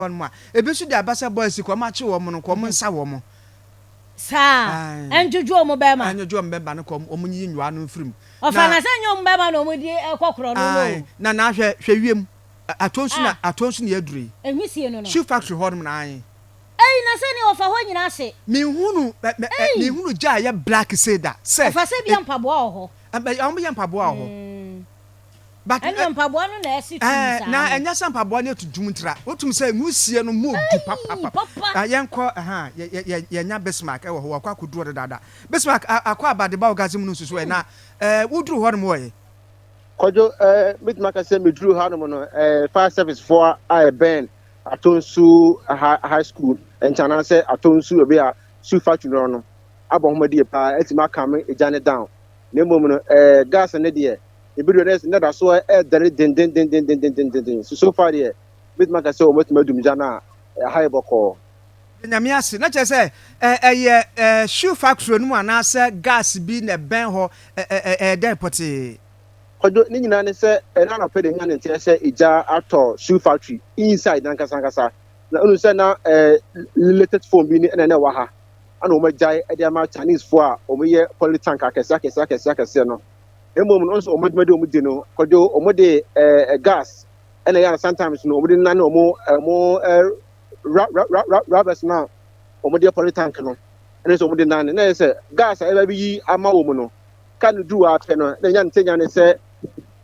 one more. A bit the Abasa boys to come at you, woman, common saw. Sir, and you draw Mobama, and you draw Mbemba, come omuni in one film. Of an Asano Mbama, no, dear, a cockroach. Nana, Shayim, ATONSU Yedri, and we see no shoe factory hormone. I Nasani of a when I say, me who jaya black said that. Say, if I say young Pabo, and by young Pabo. But I am Pabuano, now and yes, I'm Pabuano to Juntra. What to say, Musi no move to Papa. I am called, ya Bismarck, who I could do that. Bismarck, I quite about the Balgazim way now. Who drew one way? Kojo, Midmark said me drew Harmon, fire service for I Ben, ATONSU High School, and Chana said ATONSU be a shoe factory on Abomadi, Etima coming a Janet down. No moment, gas and idea. The video is not as well as the so far here. Midmark said, what Madam Jana, a high boko. Namiasi, not just a shoe factory, no one answer gas being a benho, a deputy. Nina said, and I'm paying and say, Ija Ato shoe factory inside Nankasangasa. Now, say now, related phone being an Waha. And Omajai, Ediama Chinese for Omiye Politanka, Saka. A moment also Omedino, Kodo, Omode, gas, and I sometimes no, we didn't know more rubbers now, Omode Politanka. And it's Omode Nan, and I say, gas, I be a woman. Can you do out? Then young Tenyan say,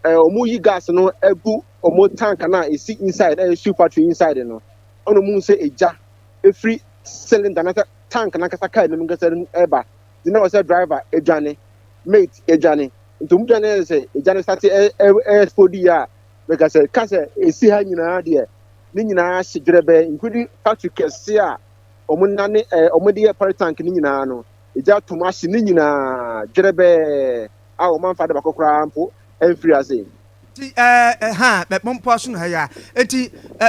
Omuyi gas, no, a boo, or more tank, and I see inside, a shoe factory inside, no. On the moon say a jar, a free cylinder, another tank, and I can say, Eba. You know, as a driver, a Johnny, mate, a Johnny. To Mujane say, a Johnny started a for the year, because a cancer is see her in an idea. Nina, she drebe, including Patrick Cassia, Omunani, Omodia Paritank, Ninano. It's out to much Nina, Drebe, our man father Bacocrampo, and free as it. But one person here,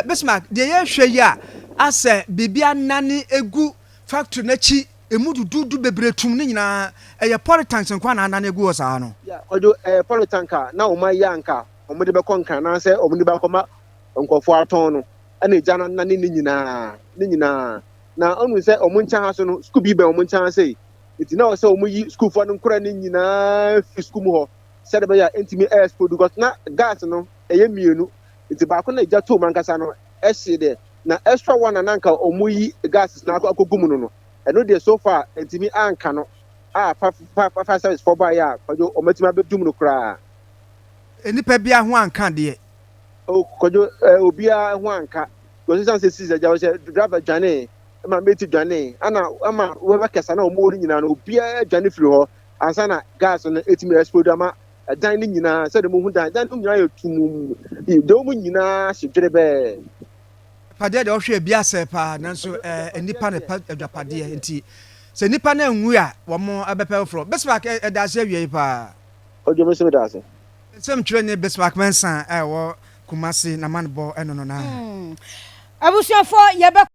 Bismarck, the year Shaya, I say, Bibia Nani, a good factory, Nechi. A mood do be Nina, a politics and Quan and Neguasano. Yeah, or do a politanka, now my yanka, or Mudibaconca, and I say, or Mudibacoma, Uncle Fortono, and a Jana Nina. Now, only say, or Muncha, Scooby Bell Muncha say, it's now so we school for them crying in Fiscumo, said by your intimate air food, got not gas, no, a yemu, it's about Jatu Mancasano, essay now extra one and uncle, or Mui gas is now a cogumuno. I know they so far, and to me, and cannot. Papa service for by ya, for you, or Matima Bedum cry. Any pebia one can't dear. Oh, could you, Obia one cat? Because this is a driver Johnny, my mate Johnny, and I'm a Casano morning and Obia Johnny Flu, and Sana gas on the 8 minutes for Dama, a dining in a said the moment I don't know to don't win in a ship to the bed. Padre of Biase, Nanso, and Nippon of the Padre and tea. Say Nippon and we are one more Abapel from Bismarck at Dazepa. Oh, you must have it. Some training Bismarck Manson, I war Kumasi, Namanbo, and on. I was your for Yaba.